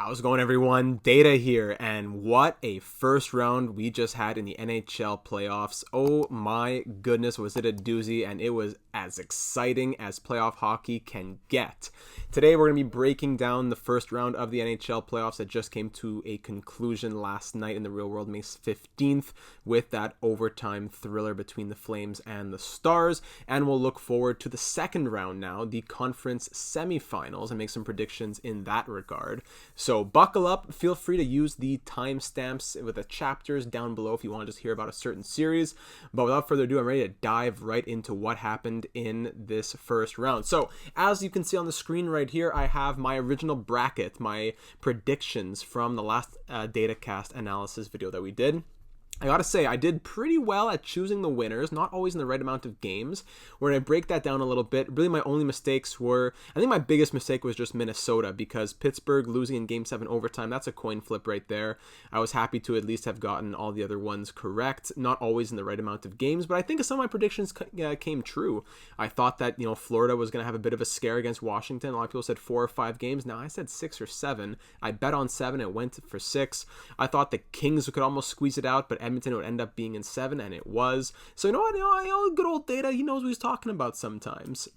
How's it going, everyone? Data here, and what a first round we just had in the NHL playoffs. Oh my goodness, was it a doozy, and it was as exciting as playoff hockey can get. Today we're going to be breaking down the first round of the NHL playoffs that just came to a conclusion last night in the real world, May 15th, with that overtime thriller between the Flames and the Stars, and we'll look forward to the second round now, the conference semifinals, and make some predictions in that regard. So buckle up, feel free to use the timestamps with the chapters down below if you want to just hear about a certain series. But without further ado, I'm ready to dive right into what happened in this first round. So as you can see on the screen right here, I have my original bracket, my predictions from the last DataCast analysis video that we did. I gotta say, I did pretty well at choosing the winners, not always in the right amount of games. When I break that down a little bit, really my only mistakes were, I think my biggest mistake was just Minnesota, because Pittsburgh losing in Game 7 overtime, that's a coin flip right there. I was happy to at least have gotten all the other ones correct, not always in the right amount of games, but I think some of my predictions came true. I thought that, Florida was going to have a bit of a scare against Washington. A lot of people said 4 or 5 games. Now I said 6 or 7. I bet on 7, it went for 6. I thought the Kings could almost squeeze it out, but Edmonton would end up being in 7, and it was. So good old Data, he knows what he's talking about sometimes.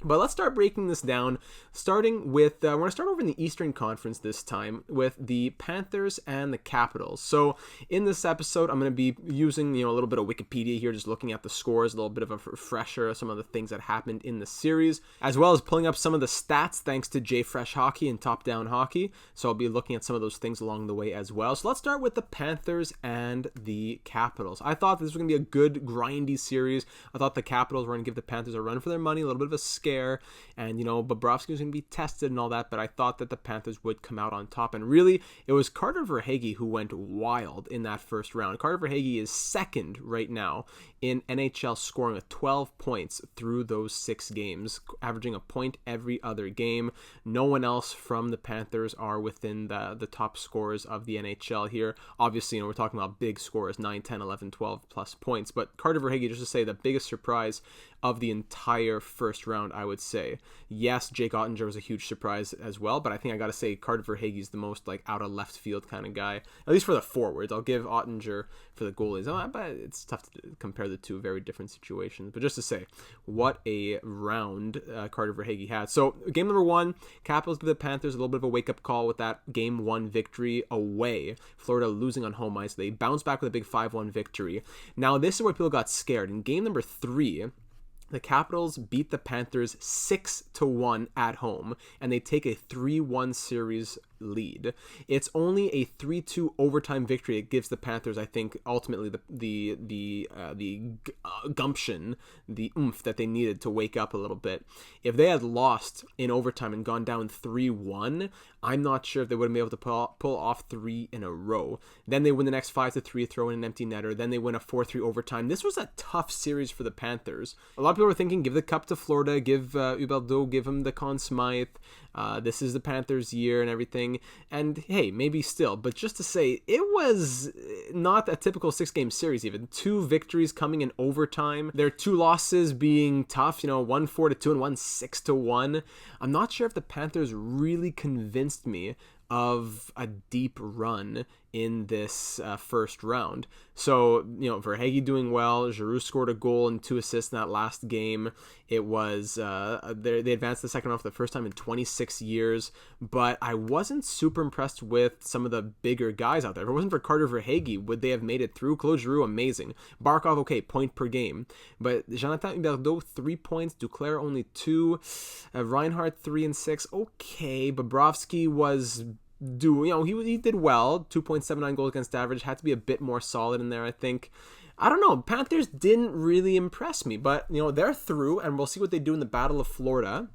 But let's start breaking this down, starting with, we're going to start over in the Eastern Conference this time with the Panthers and the Capitals. So in this episode, I'm going to be using, a little bit of Wikipedia here, just looking at the scores, a little bit of a refresher of some of the things that happened in the series, as well as pulling up some of the stats thanks to JFresh Hockey and Top Down Hockey. So I'll be looking at some of those things along the way as well. So let's start with the Panthers and the Capitals. I thought this was going to be a good, grindy series. I thought the Capitals were going to give the Panthers a run for their money, a little bit of a scare. And Bobrovsky was going to be tested and all that, but I thought that the Panthers would come out on top. And really, it was Carter Verhaeghe who went wild in that first round. Carter Verhaeghe is second right now in NHL scoring with 12 points through those 6 games, averaging a point every other game. No one else from the Panthers are within the top scorers of the NHL here. Obviously, we're talking about big scores, 9, 10, 11, 12 plus points, but Carter Verhaeghe, just to say, the biggest surprise of the entire first round, I would say. Yes, Jake Ottinger was a huge surprise as well, but I think I gotta say Carter Verhaeghe is the most out of left field kind of guy, at least for the forwards. I'll give Ottinger for the goalies, but it's tough to compare the two, very different situations. But just to say, what a round Carter Verhaeghe had. So game number 1, Capitals give the Panthers a little bit of a wake-up call with that game 1 victory away. Florida losing on home ice. They bounce back with a big 5-1 victory. Now this is where people got scared. In game number 3, the Capitals beat the Panthers 6-1 at home, and they take a 3-1 series lead. It's only a 3-2 overtime victory. It gives the Panthers, I think, ultimately the gumption, the oomph that they needed to wake up a little bit. If they had lost in overtime and gone down 3-1, I'm not sure if they would have been able to pull off 3 in a row. Then they win the next 5-3, throw in an empty netter. Then they win a 4-3 overtime. This was a tough series for the Panthers. A lot of people were thinking, give the cup to Florida, give Huberdeau, give him the Conn Smythe. This is the Panthers' year and everything. And hey, maybe still, but just to say, it was not a typical 6-game series even. 2 victories coming in overtime. Their 2 losses being tough, 1 4-2 and 1 6-1. I'm not sure if the Panthers really convinced me of a deep run in this first round. So, Verhaeghe doing well. Giroux scored a goal and 2 assists in that last game. It was, they advanced the second round for the first time in 26 years, but I wasn't super impressed with some of the bigger guys out there. If it wasn't for Carter Verhaeghe, would they have made it through? Claude Giroux, amazing. Barkov, okay, point per game. But Jonathan Huberdeau, 3 points. Duclair, only 2. Reinhardt, 3 and 6. Okay, Bobrovsky was he did well. 2.79 goals against average. Had to be a bit more solid in there, I think. I don't know. Panthers didn't really impress me, but they're through, and we'll see what they do in the Battle of Florida.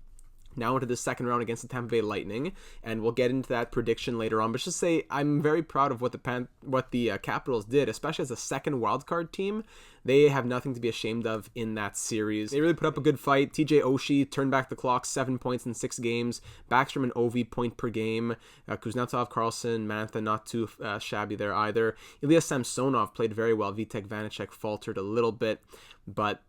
Now into the second round against the Tampa Bay Lightning, and we'll get into that prediction later on. But just to say, I'm very proud of what the Capitals did, especially as a second wildcard team. They have nothing to be ashamed of in that series. They really put up a good fight. TJ Oshie turned back the clock, 7 points in 6 games. Backstrom and Ovi point per game. Kuznetsov, Carlson, Mantha not too shabby there either. Ilya Samsonov played very well. Vitek Vanacek faltered a little bit, but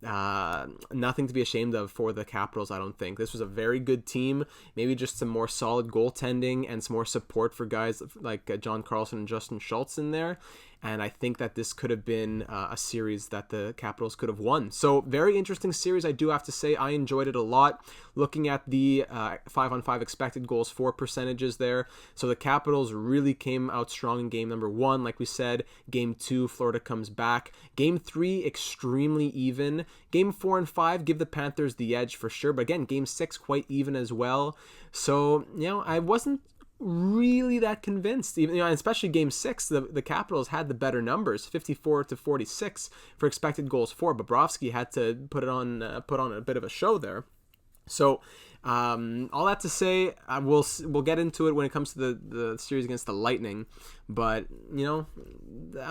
nothing to be ashamed of for the Capitals, I don't think. This was a very good team. Maybe just some more solid goaltending and some more support for guys like John Carlson and Justin Schultz in there. And I think that this could have been a series that the Capitals could have won. So very interesting series, I do have to say. I enjoyed it a lot. Looking at the 5-on-5 expected goals for percentages there. So the Capitals really came out strong in game number 1. Like we said, game 2, Florida comes back. Game 3, extremely even. Game 4 and 5 give the Panthers the edge for sure. But again, game 6, quite even as well. So, I wasn't really that convinced, even especially game 6, the Capitals had the better numbers, 54-46 for expected goals for. Bobrovsky had to put on a bit of a show there. So all that to say, we'll get into it when it comes to the series against the Lightning, but I'm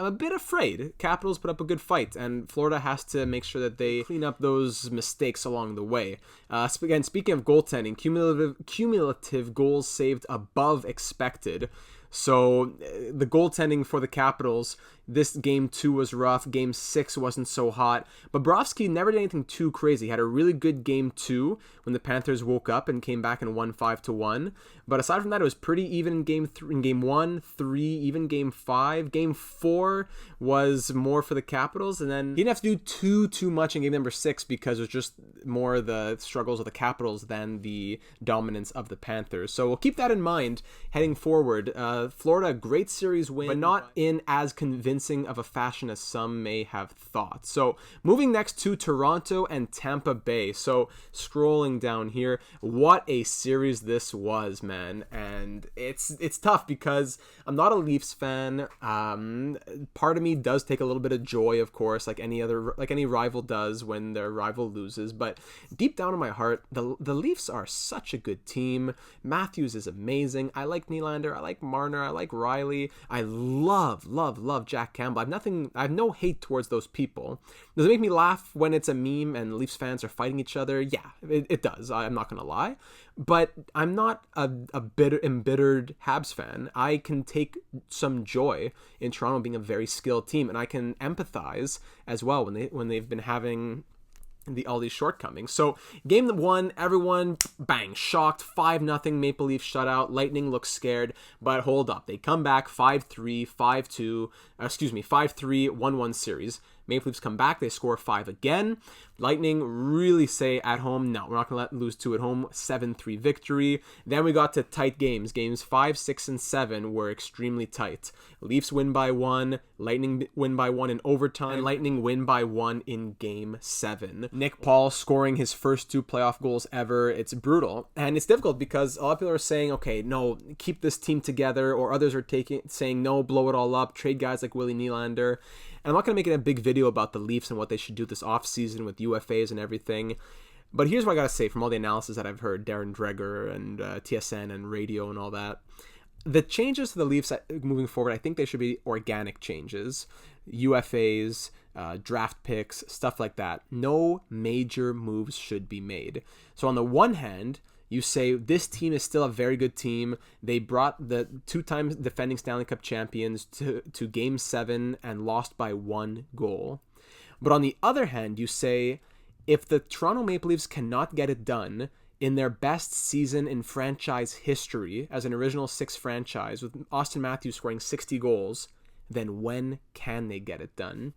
a bit afraid. Capitals put up a good fight, and Florida has to make sure that they clean up those mistakes along the way. Again, speaking of goaltending, cumulative goals saved above expected. So the goaltending for the Capitals, this game 2 was rough. Game 6 wasn't so hot. Bobrovsky never did anything too crazy. He had a really good game 2 when the Panthers woke up and came back and won 5-1. But aside from that, it was pretty even in game 1, 3, even game 5. Game 4 was more for the Capitals, and then he didn't have to do too much in game number 6 because it was just more the struggles of the Capitals than the dominance of the Panthers. So we'll keep that in mind heading forward. Florida, great series win, but not in as convincing of a fashion as some may have thought. So moving next to Toronto and Tampa Bay. So scrolling down here, what a series this was, man. And it's tough because I'm not a Leafs fan. Part of me does take a little bit of joy, of course, like any rival does when their rival loses. But deep down in my heart, the Leafs are such a good team. Matthews is amazing. I like Nylander. I like Marner. I like Riley. I love Jack Campbell. I have no hate towards those people. Does it make me laugh when it's a meme and Leafs fans are fighting each other? Yeah, it does. I'm not gonna lie. But I'm not a embittered Habs fan. I can take some joy in Toronto being a very skilled team, and I can empathize as well when they've been having all these shortcomings. So game 1, everyone bang shocked, 5-0 Maple Leafs shutout. Lightning looks scared, but hold up, they come back 5-3, 5-2, 5-3, 1-1 series. Maple Leafs come back, they score 5 again. Lightning really say at home, no, we're not going to lose 2 at home, 7-3 victory. Then we got to tight games. Games 5, 6, and 7 were extremely tight. Leafs win by 1, Lightning win by 1 in overtime, Lightning win by 1 in game 7. Nick Paul scoring his first 2 playoff goals ever. It's brutal, and it's difficult because a lot of people are saying, okay, no, keep this team together, or others are saying, no, blow it all up, trade guys like Willie Nylander. And I'm not going to make a big video about the Leafs and what they should do this offseason with UFAs and everything. But here's what I got to say from all the analysis that I've heard, Darren Dreger and TSN and radio and all that. The changes to the Leafs moving forward, I think they should be organic changes. UFAs, draft picks, stuff like that. No major moves should be made. So on the one hand, you say this team is still a very good team. They brought the 2-time defending Stanley Cup champions to Game 7 and lost by 1 goal. But on the other hand, you say if the Toronto Maple Leafs cannot get it done in their best season in franchise history as an original 6 franchise with Austin Matthews scoring 60 goals, then when can they get it done?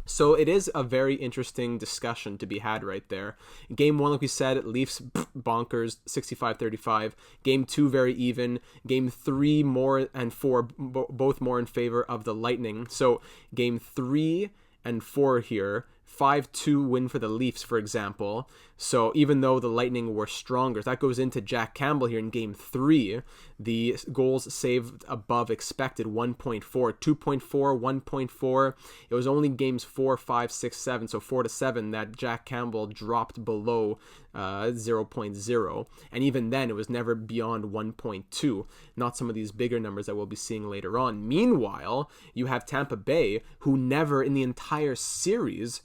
So it is a very interesting discussion to be had right there. Game 1, like we said, Leafs bonkers, 65-35. Game 2, very even. Game 3, more and 4, both more in favor of the Lightning. So game 3 and 4 here, 5-2 win for the Leafs, for example. So even though the Lightning were stronger, that goes into Jack Campbell here in game 3. The goals saved above expected, 1.4, 2.4, 1.4. It was only games 4, 5, 6, 7, so 4-7 that Jack Campbell dropped below 0.0, and even then it was never beyond 1.2, not some of these bigger numbers that we'll be seeing later on. Meanwhile, you have Tampa Bay, who never in the entire series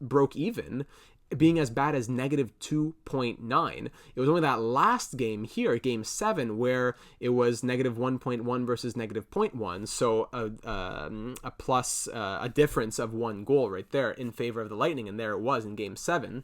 broke even, being as bad as negative 2.9. It was only that last game here, game 7, where it was negative 1.1 versus negative 0.1. So a difference of 1 goal right there in favor of the Lightning. And there it was in game 7.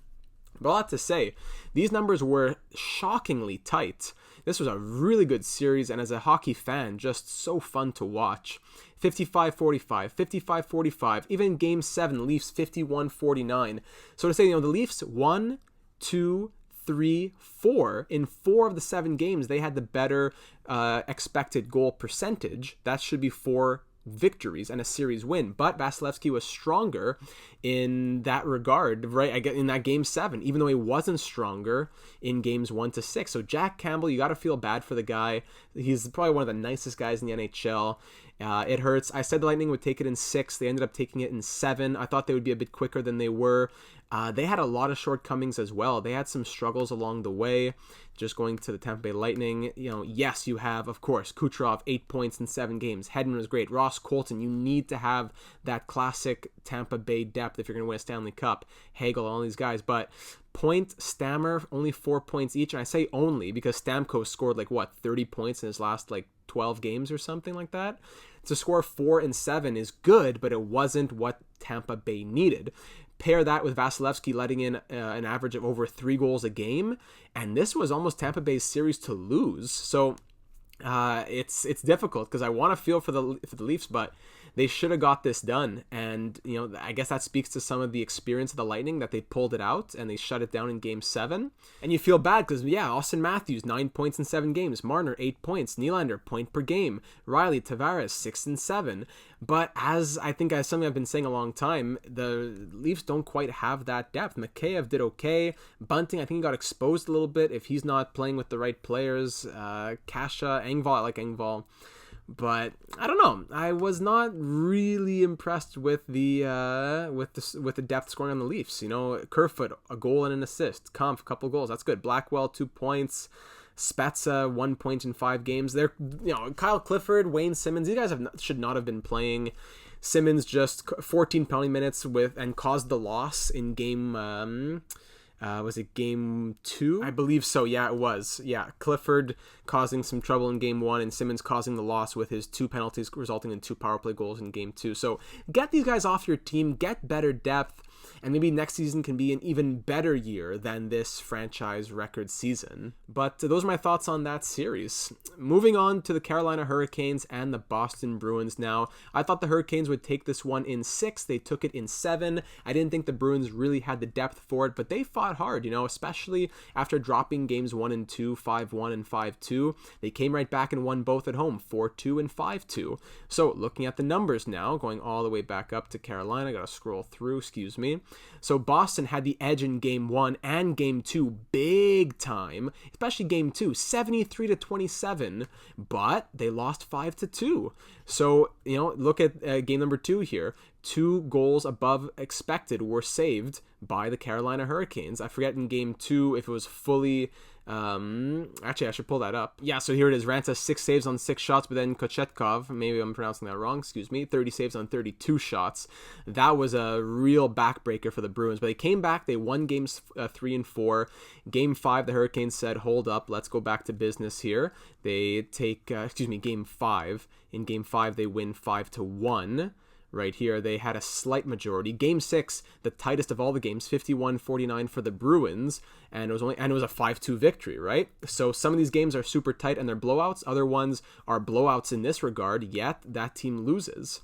But I'll have to say, these numbers were shockingly tight. This was a really good series, and as a hockey fan, just so fun to watch. 55-45, 55-45, even Game 7, Leafs 51-49. So to say, the Leafs 1, 2, 3, 4. In 4 of the 7 games, they had the better expected goal percentage. That should be 4 victories and a series win, but Vasilevsky was stronger in that regard, right? I get in that game 7, even though he wasn't stronger in games 1 to 6. So Jack Campbell, you got to feel bad for the guy. He's probably one of the nicest guys in the NHL. It hurts. I said the Lightning would take it in 6. They ended up taking it in 7. I thought they would be a bit quicker than they were. They had a lot of shortcomings as well. They had some struggles along the way. Just going to the Tampa Bay Lightning, yes, you have, of course, Kucherov, 8 points in 7 games. Hedman was great. Ross Colton, you need to have that classic Tampa Bay depth if you're going to win a Stanley Cup. Hagel, all these guys. But Point, Stammer, only 4 points each. And I say only because Stamkos scored 30 points in his last 12 games or something like that. To score 4 and 7 is good, but it wasn't what Tampa Bay needed. Pair that with Vasilevsky letting in an average of over 3 goals a game, and this was almost Tampa Bay's series to lose. So it's difficult because I want to feel for the Leafs, but they should have got this done. And I guess that speaks to some of the experience of the Lightning that they pulled it out and they shut it down in game 7. And you feel bad because Austin Matthews 9 points in 7 games, Marner 8 points, Nylander point per game, Riley, Tavares 6 and 7. But as something I've been saying a long time, the Leafs don't quite have that depth. Mikheyev did okay. Bunting, I think he got exposed a little bit if he's not playing with the right players. Kasha, Engvall, I like Engvall. But I don't know. I was not really impressed with the depth scoring on the Leafs. Kerfoot, a goal and an assist. Kampf, a couple goals. That's good. Blackwell, 2 points. Spezza, 1 point in 5 games. They're Kyle Clifford, Wayne Simmons. These guys should not have been playing. Simmons just 14 penalty minutes and caused the loss in game. Was it game 2? I believe so. Yeah, it was. Yeah, Clifford causing some trouble in game 1 and Simmons causing the loss with his 2 penalties resulting in 2 power play goals in game 2. So get these guys off your team, get better depth, and maybe next season can be an even better year than this franchise record season. But those are my thoughts on that series. Moving on to the Carolina Hurricanes and the Boston Bruins now. I thought the Hurricanes would take this one in 6. They took it in 7. I didn't think the Bruins really had the depth for it, but they fought hard, especially after dropping games 1 and 2, 5-1 and 5-2. They came right back and won both at home, 4-2 and 5-2. So looking at the numbers now, going all the way back up to Carolina, I gotta scroll through, excuse me. So Boston had the edge in game 1 and game 2 big time, especially game 2, 73-27, but they lost 5-2. So, look at game number 2 here. 2 goals above expected were saved by the Carolina Hurricanes. I forget in game 2 if it was fully... actually, I should pull that up. Yeah, so here it is. Ranta 6 saves on 6 shots, but then Kochetkov, maybe I'm pronouncing that wrong, excuse me, 30 saves on 32 shots. That was a real backbreaker for the Bruins, but they came back. They won games 3 and 4. Game 5, the Hurricanes said, hold up, let's go back to business here. They take, game 5. In game 5, they win 5-1. Right here, they had a slight majority. Game 6, the tightest of all the games, 51-49 for the Bruins, and it was a 5-2 victory, right? So some of these games are super tight and they're blowouts. Other ones are blowouts in this regard, yet that team loses.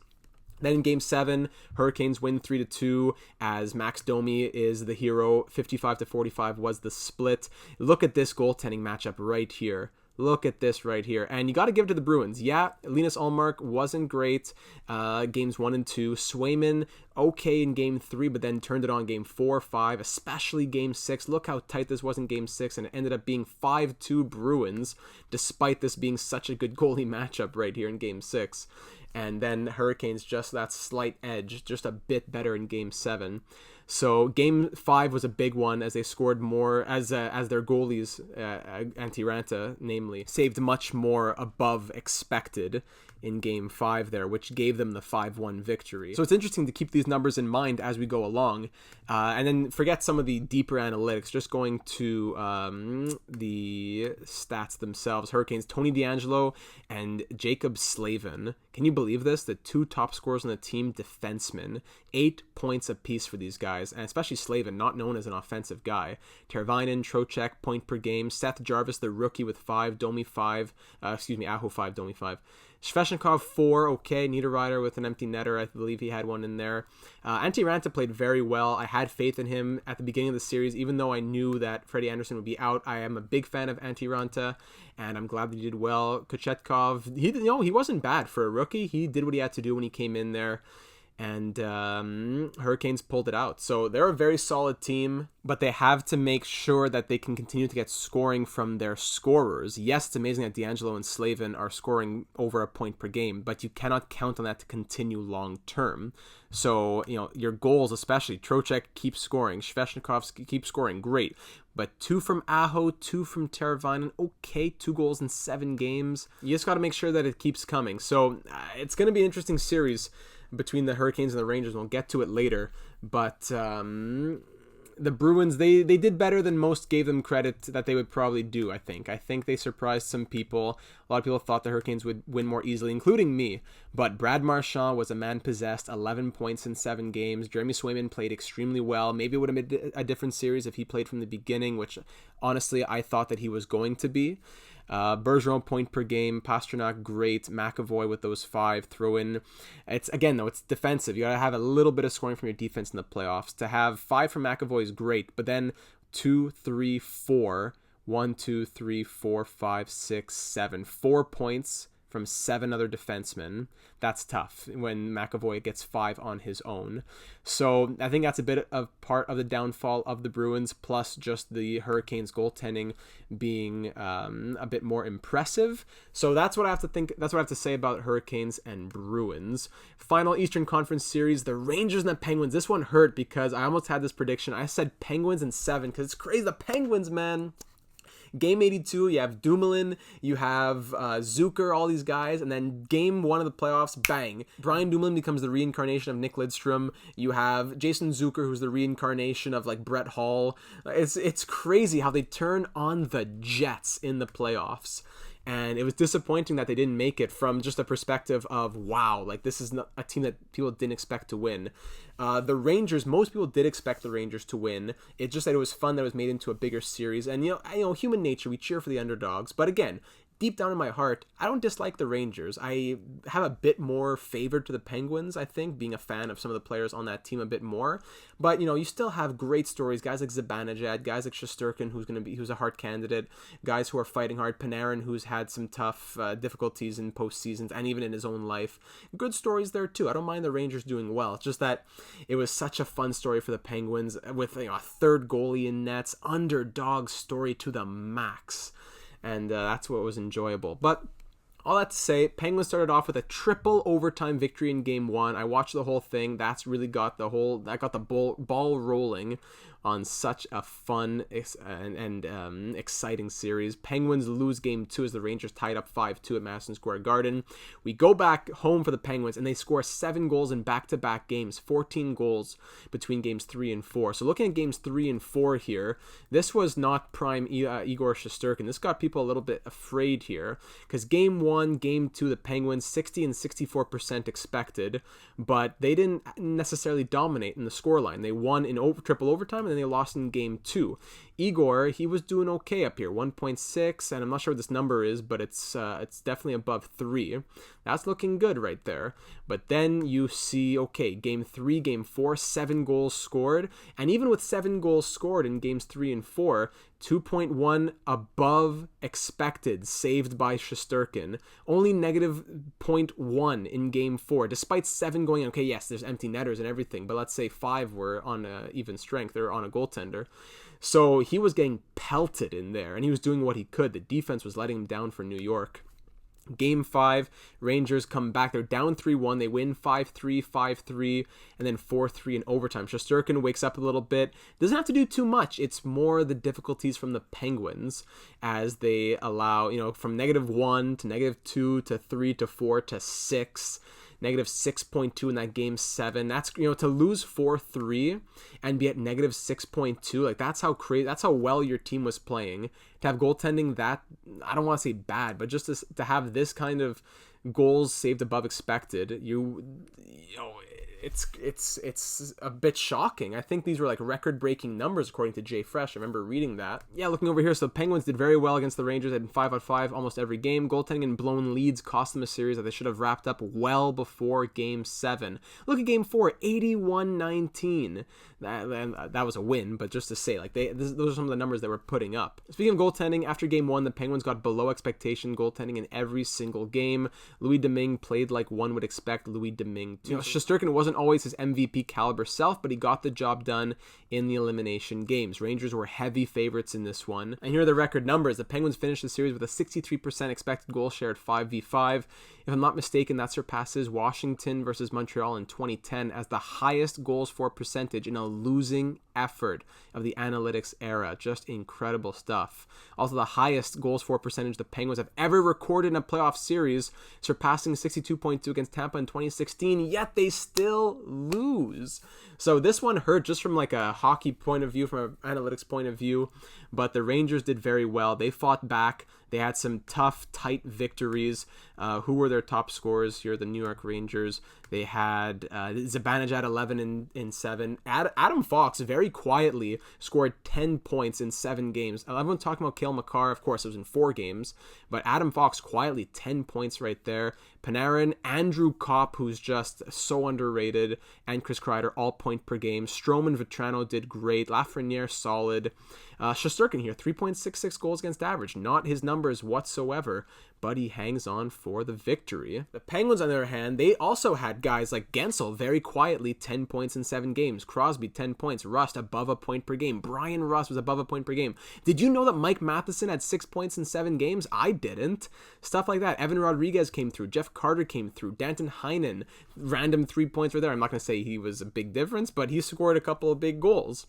Then in game 7, Hurricanes win 3-2 as Max Domi is the hero. 55-45 was the split. Look at this goaltending matchup right here. Look at this right here. And you got to give it to the Bruins. Yeah, Linus Ullmark wasn't great games 1 and 2. Swayman, okay in game 3, but then turned it on game 4, 5, especially game 6. Look how tight this was in game 6, and it ended up being 5-2 Bruins, despite this being such a good goalie matchup right here in game 6. And then Hurricanes just that slight edge, just a bit better in game 7. So game 5 was a big one as they scored more, as their goalies, Antti Ranta namely, saved much more above expected in game 5 there, which gave them the 5-1 victory. So it's interesting to keep these numbers in mind as we go along, and then forget some of the deeper analytics, just going to the stats themselves. Hurricanes, Tony DeAngelo and Jacob Slavin. Can you believe this? The 2 top scorers on the team, defensemen, 8 points apiece for these guys, and especially Slavin, not known as an offensive guy. Teravainen, Trocheck, point per game. Seth Jarvis, the rookie, with 5, Domi 5, Aho 5, Domi 5. Sveshnikov 4, okay. Niederreiter with an empty netter. I believe he had one in there. Antti Ranta played very well. I had faith in him at the beginning of the series, even though I knew that Freddie Anderson would be out. I am a big fan of Antti Ranta, and I'm glad that he did well. Kochetkov, he wasn't bad for a rookie. He did what he had to do when he came in there. And Hurricanes pulled it out. So they're a very solid team, but they have to make sure that they can continue to get scoring from their scorers. Yes, it's amazing that DeAngelo and Slavin are scoring over a point per game, but you cannot count on that to continue long term. So, your goals, especially, Trocheck keeps scoring, Sveshnikov keeps scoring, great. But 2 from Aho, 2 from Teravainen, okay, 2 goals in 7 games. You just got to make sure that it keeps coming. So it's going to be an interesting series between the Hurricanes and the Rangers. We'll get to it later, but the Bruins, they did better than most gave them credit that they would probably do. I think they surprised some people. A lot of people thought the Hurricanes would win more easily, including me, but Brad Marchand was a man possessed, 11 points in 7 games. Jeremy Swayman played extremely well. Maybe it would have been a different series if he played from the beginning, which honestly I thought that he was going to be. Bergeron, point per game. Pasternak, great. McAvoy with those 5. Throw in. It's defensive. You got to have a little bit of scoring from your defense in the playoffs. To have 5 from McAvoy is great, but then 2, 3, 4. 1, 2, 3, 4, 5, 6, 7. 4 points from 7 other defensemen. That's tough when McAvoy gets 5 on his own. So I think that's a bit of part of the downfall of the Bruins, plus just the Hurricanes goaltending being a bit more impressive. So that's what I have to think. That's what I have to say about Hurricanes and Bruins. Final Eastern Conference series, the Rangers and the Penguins. This one hurt because I almost had this prediction. I said Penguins in 7 because it's crazy. The Penguins, man. Game 82, you have Dumoulin, you have Zucker, all these guys, and then game 1 of the playoffs, bang. Brian Dumoulin becomes the reincarnation of Nick Lidstrom. You have Jason Zucker, who's the reincarnation of Brett Hall. It's crazy how they turn on the Jets in the playoffs. And it was disappointing that they didn't make it from just a perspective of, wow, this is not a team that people didn't expect to win. The Rangers, most people did expect the Rangers to win. It's just that it was fun that it was made into a bigger series. And, human nature, we cheer for the underdogs. But again, deep down in my heart, I don't dislike the Rangers. I have a bit more favor to the Penguins, I think, being a fan of some of the players on that team a bit more. But, you still have great stories. Guys like Zibanejad, guys like Shesterkin, who's a hard candidate, guys who are fighting hard, Panarin, who's had some tough difficulties in postseasons and even in his own life. Good stories there, too. I don't mind the Rangers doing well. It's just that it was such a fun story for the Penguins with a third goalie in nets, underdog story to the max. And that's what was enjoyable. But all that to say, Penguins started off with a triple overtime victory in game 1. I watched the whole thing. That's really got the ball rolling on such a fun and exciting series. Penguins lose game 2 as the Rangers tied up 5-2 at Madison Square Garden. We go back home for the Penguins, and they score 7 goals in back-to-back games, 14 goals between games 3 and 4. So looking at games 3 and 4 here, this was not prime Igor Shesterkin. This got people a little bit afraid here, because game 1, game 2, the Penguins, 60 and 64% expected, but they didn't necessarily dominate in the scoreline. They won in triple overtime, and then they lost in game 2. Igor, he was doing okay up here, 1.6, and I'm not sure what this number is, but it's definitely above 3. That's looking good right there. But then you see, okay, game 3, game 4, 7 goals scored, and even with 7 goals scored in games 3 and 4, 2.1 above expected, saved by Shesterkin. Only negative 0.1 in game 4, despite 7 going in. Okay, yes, there's empty netters and everything, but let's say 5 were on even strength or on a goaltender. So he was getting pelted in there, and he was doing what he could. The defense was letting him down for New York. Game 5, Rangers come back. They're down 3-1. They win 5-3, 5-3, and then 4-3 in overtime. Shesterkin wakes up a little bit. Doesn't have to do too much. It's more the difficulties from the Penguins as they allow, from -1 to -2 to 3 to 4 to 6. -6.2 in that game 7. That's, to lose 4-3 and be at -6.2. Like, that's how crazy, that's how well your team was playing. To have goaltending that, I don't want to say bad, but just to have this kind of goals saved above expected, it's a bit shocking. I think these were like record-breaking numbers according to Jay Fresh. I remember reading that. Yeah, looking over here, so the Penguins did very well against the Rangers. They had 5-on-5 almost every game. Goaltending and blown leads cost them a series that they should have wrapped up well before Game 7. Look at Game 4, 81-19. That was a win, but just to say, like, those are some of the numbers they were putting up. Speaking of goaltending, after Game 1, the Penguins got below expectation goaltending in every single game. Louis Domingue played like one would expect Louis Domingue to. Shesterkin wasn't always his MVP caliber self, but he got the job done in the elimination games. Rangers were heavy favorites in this one. And here are the record numbers. The Penguins finished the series with a 63% expected goal share at 5v5. If I'm not mistaken, that surpasses Washington versus Montreal in 2010 as the highest goals for percentage in a losing effort of the analytics era. Just incredible stuff. Also, the highest goals for percentage the Penguins have ever recorded in a playoff series, surpassing 62.2 against Tampa in 2016, yet they still lose. So this one hurt just from like a hockey point of view, from an analytics point of view, but the Rangers did very well. They fought back. They had some tough, tight victories. Who were their top scorers here? The New York Rangers. They had Zibanejad at 11 in 7. Adam Fox very quietly scored 10 points in 7 games. Everyone's talking about Cale Makar. Of course, it was in 4 games. But Adam Fox quietly 10 points right there. Panarin, Andrew Kopp, who's just so underrated, and Chris Kreider, all point per game. Strome and Vetrano did great. Lafreniere, solid. Shesterkin here, 3.66 goals against average. Not his numbers whatsoever, but he hangs on for the victory. The Penguins, on the other hand, they also had guys like Gensel very quietly 10 points in 7 games. Crosby, 10 points. Rust, above a point per game. Brian Rust was above a point per game. Did you know that Mike Matheson had 6 points in 7 games? I didn't. Stuff like that. Evan Rodriguez came through. Jeff Carter came through. Danton Heinen, random 3 points right there. I'm not going to say he was a big difference, but he scored a couple of big goals.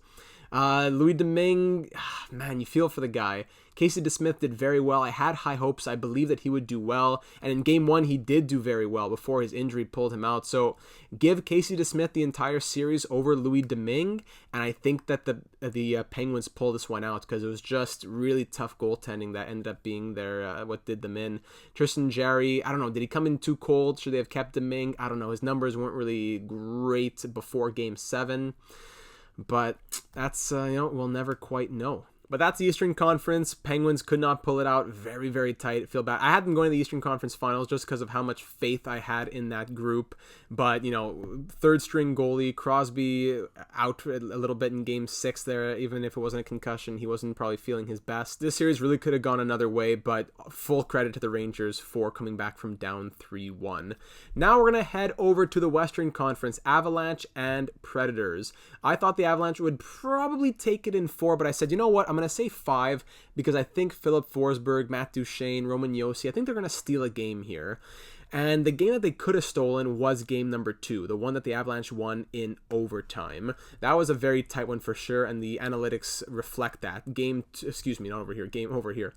Louis Domingue, man, you feel for the guy. Casey DeSmith did very well. I had high hopes. I believe that he would do well. And in Game 1, he did do very well before his injury pulled him out. So give Casey DeSmith the entire series over Louis Domingue. And I think that the Penguins pulled this one out because it was just really tough goaltending that ended up being what did them in. Tristan Jarry, I don't know. Did he come in too cold? Should they have kept Domingue? I don't know. His numbers weren't really great before Game 7. But that's, we'll never quite know. But that's the Eastern Conference. Penguins could not pull it out. Very, very tight. I feel bad. I had them going to the Eastern Conference Finals just because of how much faith I had in that group. But, third string goalie, Crosby out a little bit in Game 6 there. Even if it wasn't a concussion, he wasn't probably feeling his best. This series really could have gone another way, but full credit to the Rangers for coming back from down 3-1. Now we're going to head over to the Western Conference, Avalanche and Predators. I thought the Avalanche would probably take it in 4, but I said, you know what? I'm going to say 5 because I think Philip Forsberg, Matt Duchene, Roman Josi, I think they're going to steal a game here. And the game that they could have stolen was game number 2, the one that the Avalanche won in overtime. That was a very tight one for sure, and the analytics reflect that. Game over here.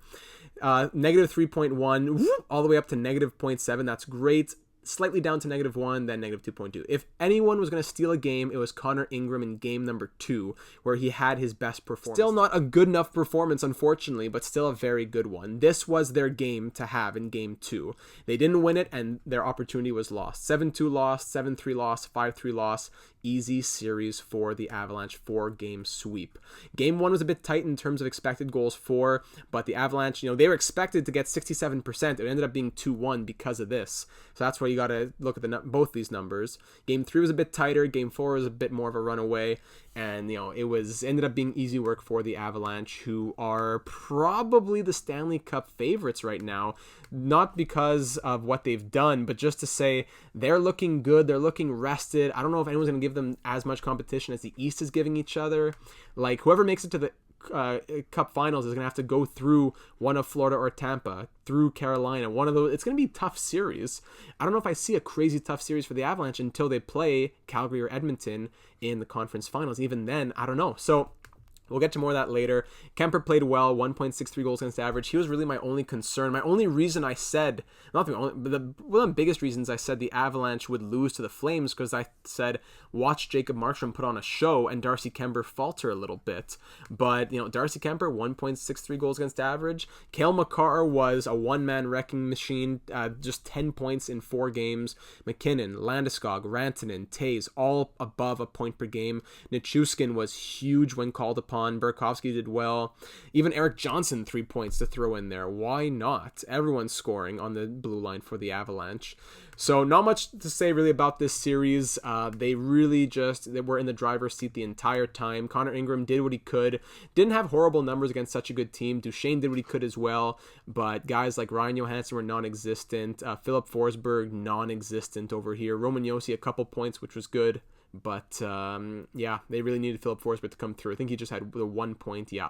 Negative 3.1, all the way up to negative 0.7. That's great. Slightly down to -1, then -2.2. If anyone was going to steal a game, it was Connor Ingram in game number 2, where he had his best performance. Still not a good enough performance, unfortunately, but still a very good one. This was their game to have in game 2. They didn't win it, and their opportunity was lost. 7-2 loss, 7-3 loss, 5-3 loss. Easy series for the Avalanche, 4-game sweep. Game 1 was a bit tight in terms of expected goals for, but the Avalanche, they were expected to get 67%. It ended up being 2-1 because of this. So that's why you got to look at both these numbers. Game 3 was a bit tighter. Game 4 was a bit more of a runaway. And, it ended up being easy work for the Avalanche, who are probably the Stanley Cup favorites right now. Not because of what they've done, but just to say they're looking good. They're looking rested. I don't know if anyone's going to give them as much competition as the East is giving each other. Like, whoever makes it to the Cup finals is going to have to go through one of Florida or Tampa, through Carolina, one of those. It's going to be a tough series. I don't know if I see a crazy tough series for the Avalanche until they play Calgary or Edmonton in the conference finals. Even then, I don't know. So we'll get to more of that later. Kemper played well, 1.63 goals against average. He was really my only concern. My only reason I said, not the only, but one of the biggest reasons I said the Avalanche would lose to the Flames, because I said, watch Jacob Markstrom put on a show and Darcy Kemper falter a little bit. But, Darcy Kemper, 1.63 goals against average. Cale Makar was a one-man wrecking machine, just 10 points in 4 games. McKinnon, Landeskog, Rantanen, Taves, all above a point per game. Nichushkin was huge when called upon. Burakovsky did well. Even Eric Johnson, 3 points to throw in there. Why not? Everyone's scoring on the blue line for the Avalanche. So not much to say really about this series. They were in the driver's seat the entire time. Connor Ingram did what he could. Didn't have horrible numbers against such a good team. Duchesne did what he could as well. But guys like Ryan Johansson were non-existent. Philip Forsberg, non-existent over here. Roman Josi, a couple points, which was good. But, they really needed Philip Forsberg to come through. I think he just had the 1 point. Yeah,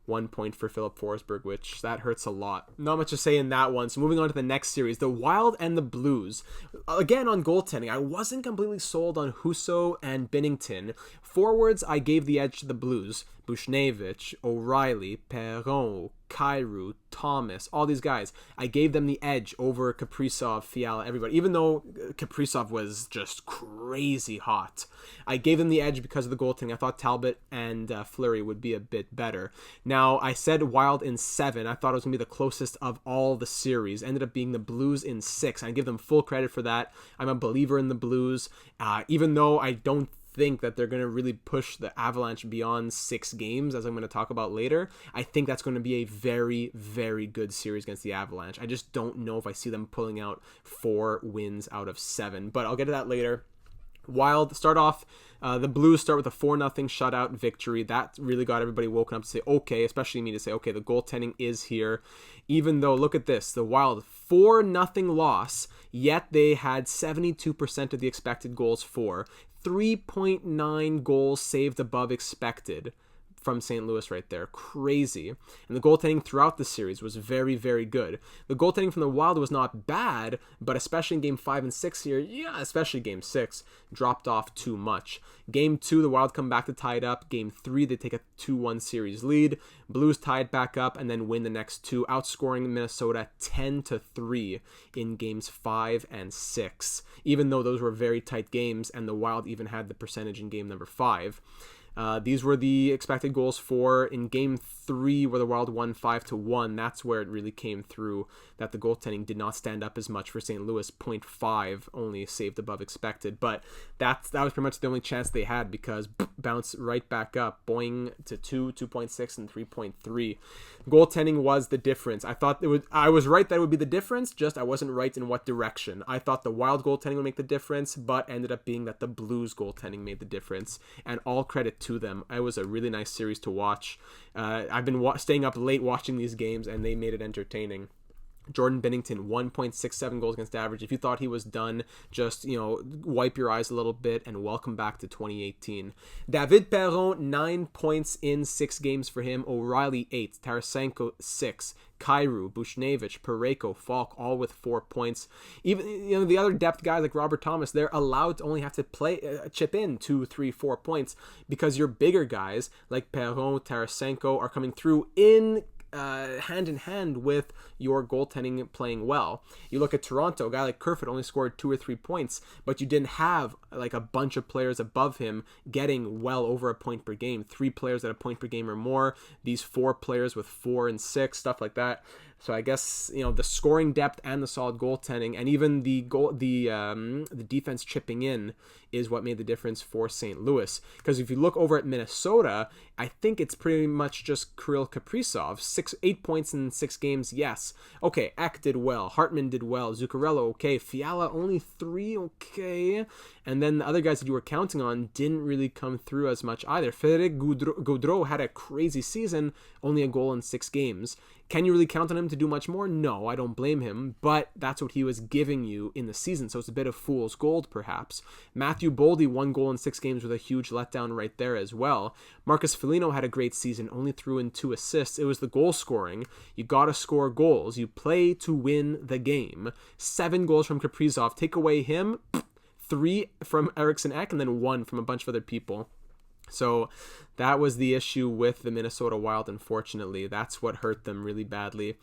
1 point for Philip Forsberg, which that hurts a lot. Not much to say in that one. So moving on to the next series, the Wild and the Blues. Again, on goaltending, I wasn't completely sold on Husso and Binnington. Forwards, I gave the edge to the Blues. Buchnevich, O'Reilly, Perron, Kyrou, Thomas, all these guys. I gave them the edge over Kaprizov, Fiala, everybody. Even though Kaprizov was just crazy hot, I gave them the edge because of the goaltending. I thought Talbot and Fleury would be a bit better. Now, I said Wild in 7. I thought it was going to be the closest of all the series. Ended up being the Blues in 6. I give them full credit for that. I'm a believer in the Blues, even though I don't think that they're going to really push the Avalanche beyond 6 games, as I'm going to talk about later. I think that's going to be a very, very good series against the Avalanche. I just don't know if I see them pulling out 4 wins out of 7, but I'll get to that later. Wild start off, the Blues start with a 4-0 shutout victory. That really got everybody woken up to say, okay, especially me, to say, okay, the goaltending is here. Even though, look at this, the Wild 4-0 loss, yet they had 72% of the expected goals for. 3.9 goals saved above expected from St. Louis right there. Crazy. And the goaltending throughout the series was very, very good. The goaltending from the Wild was not bad, but especially in Game 5 and 6 here, especially Game 6, dropped off too much. Game 2, the Wild come back to tie it up. Game 3, they take a 2-1 series lead. Blues tie it back up and then win the next 2, outscoring Minnesota 10-3 in Games 5 and 6, even though those were very tight games, and the Wild even had the percentage in game number 5. These were the expected goals for in Game 3, where the Wild won 5-1. That's where it really came through that the goaltending did not stand up as much for St. Louis. 0.5 only saved above expected, but that was pretty much the only chance they had, because bounce right back up, boing to 2.6, and 3.3. Goaltending was the difference. I was right that it would be the difference, just I wasn't right in what direction. I thought the Wild goaltending would make the difference, but ended up being that the Blues goaltending made the difference, and all credit to them. It was a really nice series to watch. I've been staying up late watching these games, and they made it entertaining. Jordan Binnington, 1.67 goals against average. If you thought he was done, just, wipe your eyes a little bit and welcome back to 2018. David Perron, 9 points in 6 games for him. O'Reilly, 8. Tarasenko, 6. Kyrou, Buchnevich, Parayko, Falk, all with 4 points. Even the other depth guys like Robert Thomas, they're allowed to only have to chip in 2, 3, 4 points, because your bigger guys like Perron, Tarasenko are coming through in hand in hand with your goaltending playing well. You look at Toronto, a guy like Kerfoot only scored 2 or 3 points, but you didn't have like a bunch of players above him getting well over a point per game. 3 players at a point per game or more. These 4 players with 4 and 6, stuff like that. So I guess the scoring depth and the solid goaltending, and even the defense chipping in, is what made the difference for St. Louis. Because if you look over at Minnesota, I think it's pretty much just Kirill Kaprizov. 8 points in 6 games, yes. Okay, Ek did well. Hartman did well. Zuccarello, okay. Fiala, only 3, okay. And then the other guys that you were counting on didn't really come through as much either. Frédéric Gaudreau had a crazy season, only a goal in 6 games. Can you really count on him to do much more? No, I don't blame him, but that's what he was giving you in the season, so it's a bit of fool's gold, perhaps. Matthew Boldy, 1 goal in 6 games with a huge letdown right there as well. Marcus Foligno had a great season, only threw in 2 assists. It was the goal scoring. You gotta score goals. You play to win the game. 7 goals from Kaprizov. Take away him, 3 from Eriksson Ek, and then 1 from a bunch of other people. So that was the issue with the Minnesota Wild, unfortunately. That's what hurt them really badly,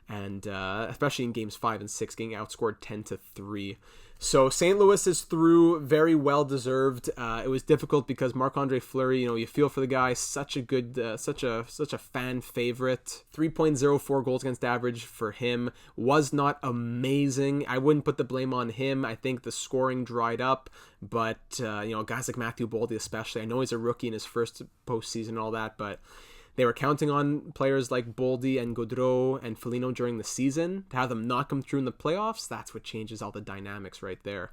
and especially in games 5 and 6, getting outscored 10-3. So St. Louis is through, very well deserved. It was difficult because Marc-Andre Fleury, you feel for the guy, such a good, such a fan favorite. 3.04 goals against average for him was not amazing. I wouldn't put the blame on him. I think the scoring dried up, but guys like Matthew Boldy especially. I know he's a rookie in his first postseason and all that, but they were counting on players like Boldy and Gaudreau and Foligno during the season. To have them not come through in the playoffs, that's what changes all the dynamics right there.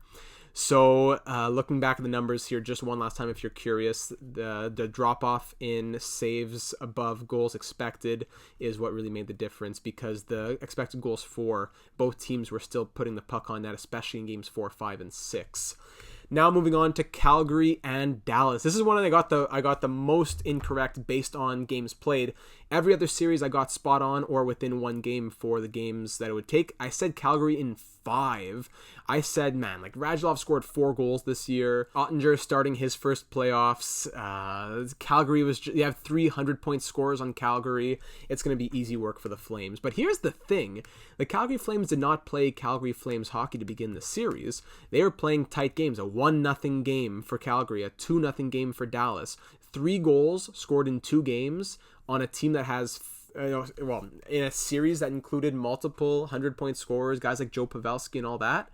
So looking back at the numbers here, just one last time if you're curious, the drop-off in saves above goals expected is what really made the difference, because the expected goals for both teams were still putting the puck on net, especially in games 4, 5, and 6. Now moving on to Calgary and Dallas. This is one I got the most incorrect based on games played. Every other series I got spot on or within 1 game for the games that it would take. I said Calgary in 5. I said, man, like Radulov scored 4 goals this year. Ottinger starting his first playoffs. Calgary you have 300-point scores on Calgary. It's going to be easy work for the Flames. But here's the thing. The Calgary Flames did not play Calgary Flames hockey to begin the series. They were playing tight games. A 1-0 game for Calgary, a 2-0 game for Dallas. 3 goals scored in 2 games on a team that has, in a series that included multiple 100-point scorers, guys like Joe Pavelski and all that.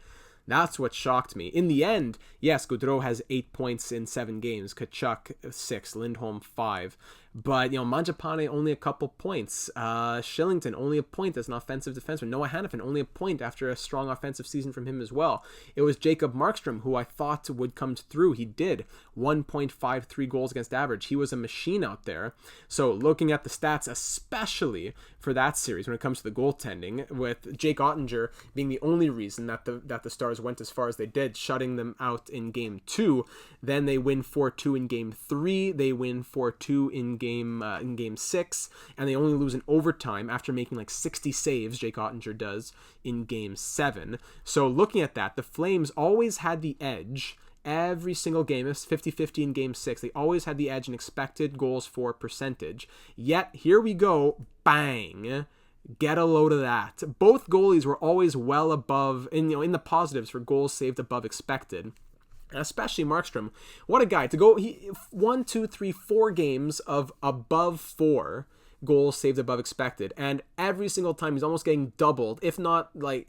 That's what shocked me. In the end, yes, Gaudreau has 8 points in 7 games, Tkachuk 6, Lindholm 5. But, Mangiapane only a couple points. Shillington only a point as an offensive defenseman. Noah Hannafin only a point after a strong offensive season from him as well. It was Jacob Markstrom who I thought would come through. He did. 1.53 goals against average. He was a machine out there. So looking at the stats, especially for that series when it comes to the goaltending, with Jake Ottinger being the only reason that the Stars went as far as they did, shutting them out in game 2. Then they win 4-2 in game 3. They win 4-2 in game 6, and they only lose in overtime after making like 60 saves, Jake Ottinger does, in game 7. So looking at that, the Flames always had the edge every single game. It's 50-50 in game 6. They always had the edge in expected goals for percentage. Yet here we go, bang, get a load of that. Both goalies were always well above, in the positives for goals saved above expected. Especially Markstrom. What a guy to go. 1, 2, 3, 4 games of above 4 goals saved above expected, and every single time he's almost getting doubled, if not more,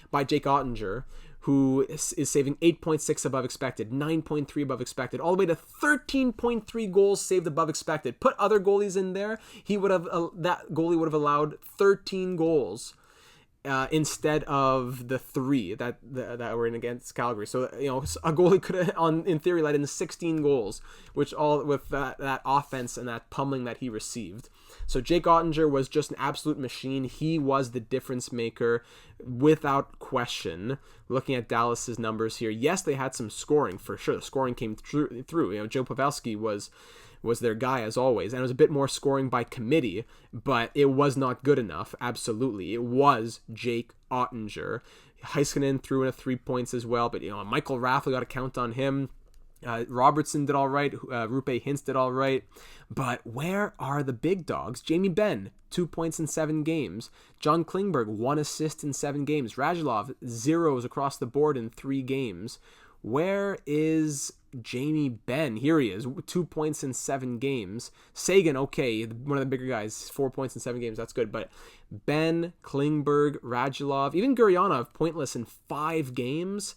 by Jake Ottinger, who is saving 8.6 above expected, 9.3 above expected, all the way to 13.3 goals saved above expected. Put other goalies in there, that goalie would have allowed 13 goals. Instead of the 3 that were in against Calgary. So, a goalie could have, in theory, let in 16 goals, which all with that offense and that pummeling that he received. So Jake Ottinger was just an absolute machine. He was the difference maker without question. Looking at Dallas's numbers here, yes, they had some scoring for sure. The scoring came through. Joe Pavelski was their guy as always, and it was a bit more scoring by committee, but it was not good enough. Absolutely, it was Jake Ottinger. Heiskanen threw in a 3 points as well, but Michael Raffl, got to count on him. Robertson did all right. Rupe Hintz did all right. But where are the big dogs? Jamie Benn, 2 points in 7 games. John Klingberg, 1 assist in 7 games. Radulov, 0s across the board in 3 games. Where is Jamie Benn? Here he is, 2 points in 7 games. Sagan, okay, one of the bigger guys, 4 points in 7 games, that's good. But Benn, Klingberg, Radulov, even Guryanov, pointless in 5 games.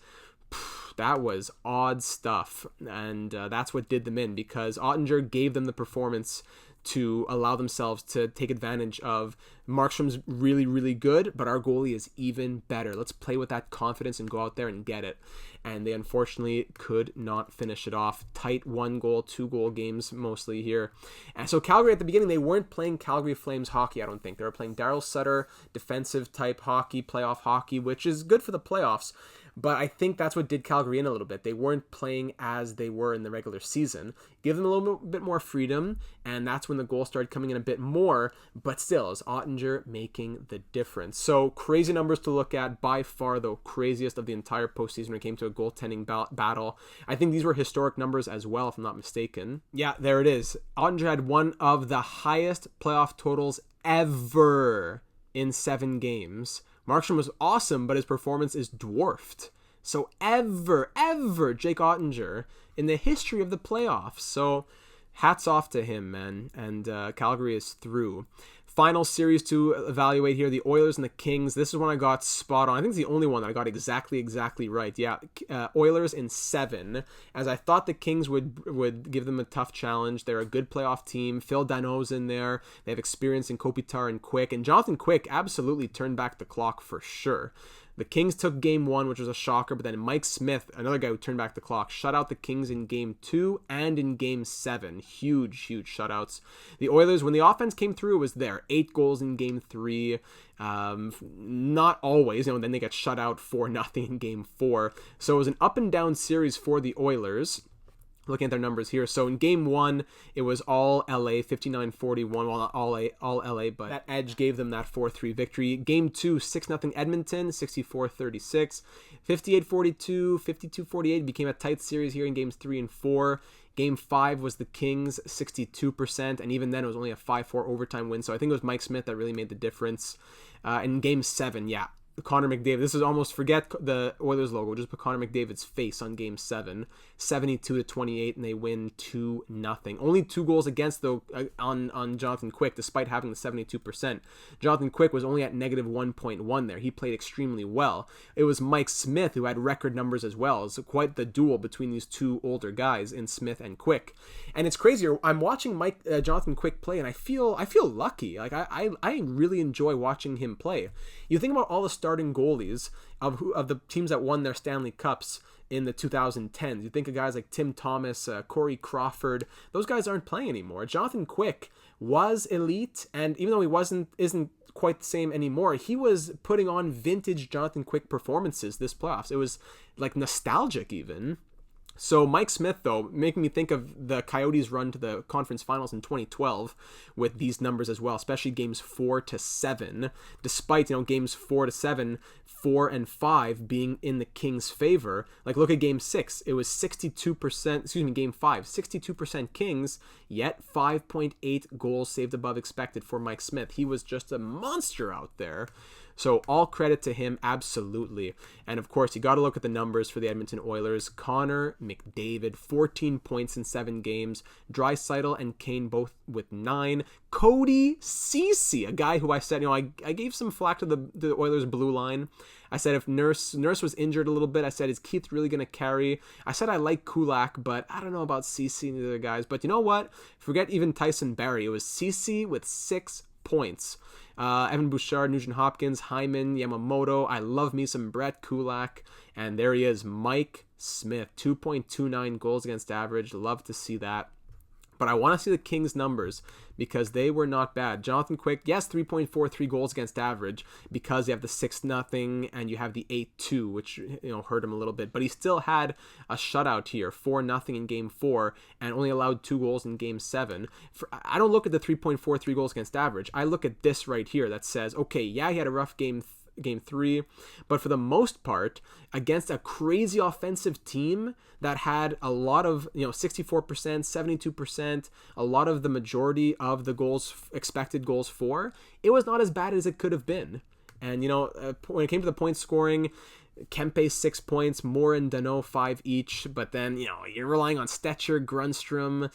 That was odd stuff, and that's what did them in, because Ottinger gave them the performance to allow themselves to take advantage of Markstrom's really, really good, but our goalie is even better. Let's play with that confidence and go out there and get it. and they unfortunately could not finish it off. Tight 1-goal, 2-goal games mostly here. And so Calgary at the beginning, they weren't playing Calgary Flames hockey, I don't think. They were playing Daryl Sutter, defensive type hockey, playoff hockey, which is good for the playoffs. But I think that's what did Calgary in a little bit. They weren't playing as they were in the regular season. Give them a little bit more freedom, and that's when the goals started coming in a bit more. But still, is Ottinger making the difference? So crazy numbers to look at. By far, the craziest of the entire postseason when it came to a goaltending battle. I think these were historic numbers as well, if I'm not mistaken. Yeah, there it is. Ottinger had one of the highest playoff totals ever in 7 games. Markstrom was awesome, but his performance is dwarfed. So ever Jake Ottinger in the history of the playoffs. So hats off to him, man. And Calgary is through. Final series to evaluate here, the Oilers and the Kings. This is one I got spot on. I think it's the only one that I got exactly right. Yeah, Oilers in 7, as I thought the Kings would give them a tough challenge. They're a good playoff team. Phil Danault's in there. They have experience in Kopitar and Quick. And Jonathan Quick absolutely turned back the clock for sure. The Kings took game 1, which was a shocker, but then Mike Smith, another guy who turned back the clock, shut out the Kings in game 2 and in game 7. Huge shutouts. The Oilers, when the offense came through, it was there. 8 goals in game 3. Not always, then they get shut out 4-0 in game 4. So it was an up and down series for the Oilers. Looking at their numbers here. So in game 1, it was all LA, 59-41. Well, not all LA, but that edge gave them that 4-3 victory. Game 2, 6-0 Edmonton, 64-36. 58-42, 52-48 became a tight series here in games 3 and 4. Game 5 was the Kings, 62%, and even then it was only a 5-4 overtime win. So I think it was Mike Smith that really made the difference. In game 7, yeah. Connor McDavid, this is almost, forget the Oilers logo, just put Connor McDavid's face on game 7, 72-28, and they win 2-0. Only 2 goals against, though, on Jonathan Quick, despite having the 72%. Jonathan Quick was only at negative 1.1 there. He played extremely well. It was Mike Smith who had record numbers as well. It's quite the duel between these two older guys in Smith and Quick. And it's crazy. I'm watching Jonathan Quick play, and I feel lucky. Like I really enjoy watching him play. You think about all the starting goalies of the teams that won their Stanley Cups in the 2010s. You think of guys like Tim Thomas, Corey Crawford. Those guys aren't playing anymore. Jonathan Quick was elite, and even though he isn't quite the same anymore, he was putting on vintage Jonathan Quick performances this playoffs. It was like nostalgic even. So Mike Smith, though, making me think of the Coyotes' run to the conference finals in 2012 with these numbers as well, especially games 4-7, despite, games 4-7, 4 and 5 being in the Kings' favor. Like, look at game 6. It was 62%, game 5, 62% Kings, yet 5.8 goals saved above expected for Mike Smith. He was just a monster out there. So all credit to him, absolutely. And of course, you got to look at the numbers for the Edmonton Oilers. Connor McDavid, 14 points in 7 games. Draisaitl and Kane both with 9. Cody Ceci, a guy who I said, I gave some flack to the Oilers blue line. I said if Nurse was injured a little bit, I said, is Keith really going to carry? I said I like Kulak, but I don't know about Ceci and the other guys. But you know what? Forget even Tyson Barrie. It was Ceci with 6 points. Evan Bouchard, Nugent Hopkins, Hyman, Yamamoto. I love me some Brett Kulak. And there he is, Mike Smith, 2.29 goals against average. Love to see that. But I want to see the Kings' numbers because they were not bad. Jonathan Quick, yes, 3.43 goals against average because you have the 6-0 and you have the 8-2, which hurt him a little bit. But he still had a shutout here, 4-0 in game 4, and only allowed 2 goals in game 7. I don't look at the 3.43 goals against average. I look at this right here that says, okay, yeah, he had a rough game 3, but for the most part, against a crazy offensive team that had a lot of 64%, 72%, a lot of the majority of the goals, expected goals for, it was not as bad as it could have been. And when it came to the point scoring, Kempe 6 points, Moore and Danault 5 each, but then you're relying on Stetcher, Grunstrom.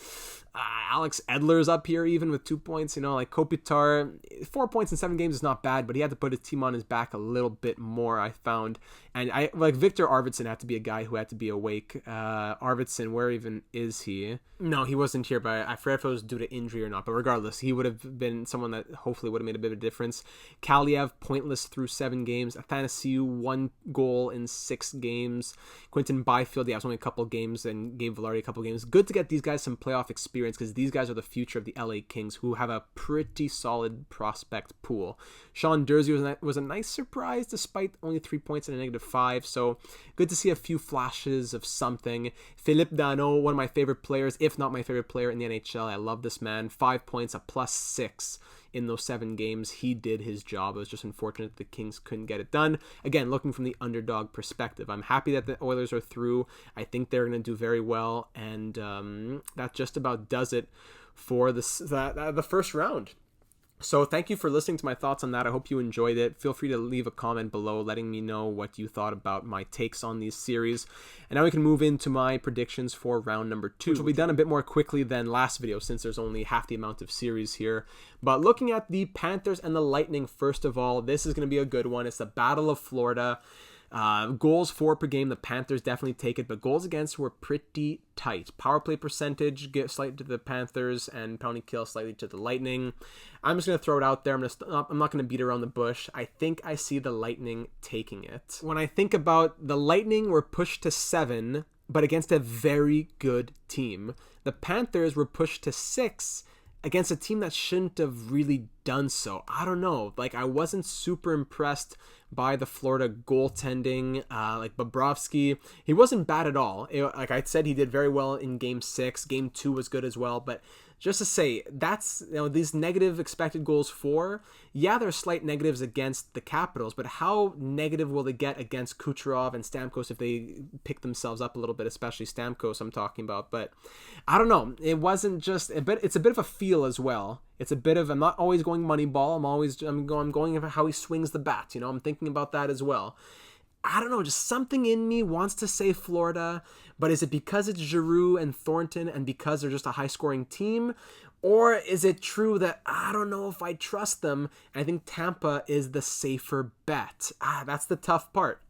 Alex Edler's up here even with 2 points. Like Kopitar, 4 points in 7 games is not bad, but he had to put his team on his back a little bit more, I found. And I like Victor Arvidsson had to be a guy who had to be awake. Arvidsson, where even is he? No, he wasn't here, but I forget if it was due to injury or not. But regardless, he would have been someone that hopefully would have made a bit of a difference. Kaliev, pointless through 7 games. Athanasiou, 1 goal in 6 games. Quinton Byfield, he has only a couple games, and Gabe Velarde a couple games. Good to get these guys some playoff experience because these guys are the future of the LA Kings, who have a pretty solid prospect pool. Sean Dursey was a nice surprise despite only 3 points and a -5, so good to see a few flashes of something. Philippe Dano, one of my favorite players, if not my favorite player in the NHL. I love this man. 5 points, a +6 in those 7 games. He did his job. It was just unfortunate the Kings couldn't get it done. Again, looking from the underdog perspective, I'm happy that the Oilers are through. I think they're going to do very well, and that just about does it for the first round. So thank you for listening to my thoughts on that. I hope you enjoyed it. Feel free to leave a comment below letting me know what you thought about my takes on these series. And now we can move into my predictions for round number 2, which will be done a bit more quickly than last video since there's only half the amount of series here. But looking at the Panthers and the Lightning, first of all, this is going to be a good one. It's the Battle of Florida. Goals for per game, the Panthers definitely take it, but goals against were pretty tight. Power play percentage get slightly to the Panthers and penalty kill slightly to the Lightning. I'm just going to throw it out there. I'm not going to beat around the bush. I think I see the Lightning taking it. When I think about the Lightning were pushed to 7, but against a very good team. The Panthers were pushed to 6 against a team that shouldn't have really done so. I don't know. Like, I wasn't super impressed by the Florida goaltending. Like Bobrovsky, he wasn't bad at all. Like I said, he did very well in Game 6. Game 2 was good as well. But just to say, that's, these negative expected goals for, yeah, there are slight negatives against the Capitals, but how negative will they get against Kucherov and Stamkos if they pick themselves up a little bit, especially Stamkos I'm talking about. But I don't know. It wasn't just a bit, it's a bit of a feel as well. It's a bit of, I'm not always going money ball. I'm going over how he swings the bat. I'm thinking about that as well. I don't know, just something in me wants to say Florida, but is it because it's Giroux and Thornton and because they're just a high-scoring team? Or is it true that I don't know if I trust them? I think Tampa is the safer bet. That's the tough part.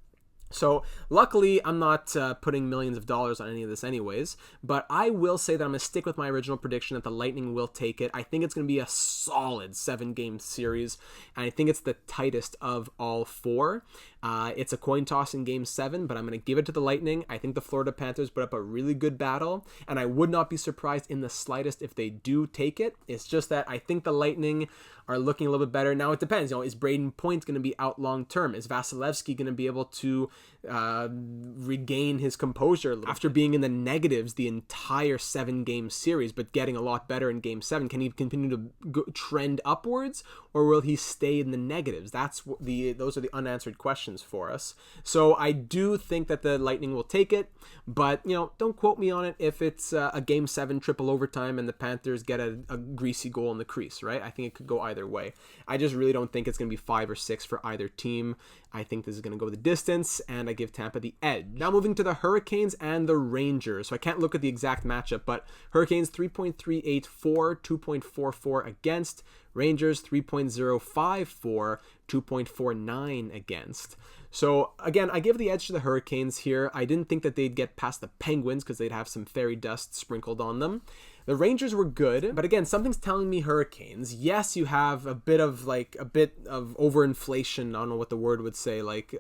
So luckily, I'm not putting millions of dollars on any of this anyways, but I will say that I'm going to stick with my original prediction that the Lightning will take it. I think it's going to be a solid 7-game series, and I think it's the tightest of all 4. It's a coin toss in Game 7, but I'm going to give it to the Lightning. I think the Florida Panthers put up a really good battle, and I would not be surprised in the slightest if they do take it. It's just that I think the Lightning are looking a little bit better. Now, it depends. Is Braden Point going to be out long term? Is Vasilevsky going to be able to regain his composure after being in the negatives the entire 7-game series, but getting a lot better in Game 7? Can he continue to trend upwards, or will he stay in the negatives? Those are the unanswered questions for us. So I do think that the Lightning will take it, but don't quote me on it if it's a Game 7 triple overtime and the Panthers get a greasy goal in the crease, right? I think it could go either way. I just really don't think it's going to be 5 or 6 for either team. I think this is going to go the distance, and I give Tampa the edge. Now moving to the Hurricanes and the Rangers. So I can't look at the exact matchup, but Hurricanes 3.38 for, 2.44 against. Rangers 3.05 for, 2.49 against. So again, I give the edge to the Hurricanes here. I didn't think that they'd get past the Penguins because they'd have some fairy dust sprinkled on them. The Rangers were good, but again, something's telling me Hurricanes. Yes, you have a bit of overinflation. I don't know what the word would say, like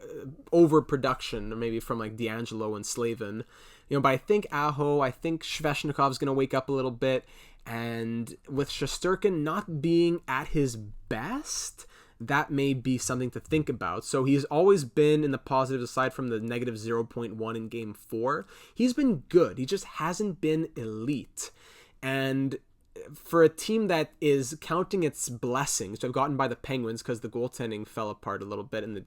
overproduction, maybe from like D'Angelo and Slavin. But I think I think Sveshnikov's going to wake up a little bit, and with Shesterkin not being at his best, that may be something to think about. So he's always been in the positive, aside from the negative 0.1 in Game 4. He's been good. He just hasn't been elite. And for a team that is counting its blessings to have gotten by the Penguins because the goaltending fell apart a little bit, and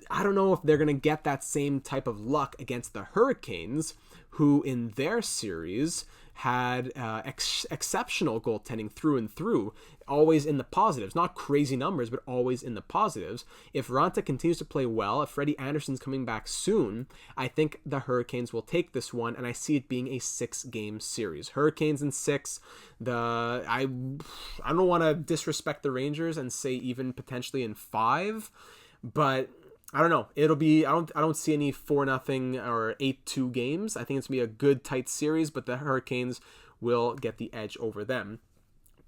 I don't know if they're going to get that same type of luck against the Hurricanes, who in their series had exceptional goaltending through and through, always in the positives, not crazy numbers, but always in the positives. If Ranta continues to play well, if Freddie Anderson's coming back soon, I think the Hurricanes will take this one, and I see it being a 6-game series. Hurricanes in 6. I don't want to disrespect the Rangers and say even potentially in 5, but I don't know. It'll be, I don't see any 4-0 or 8-2 games. I think it's going to be a good tight series, but the Hurricanes will get the edge over them.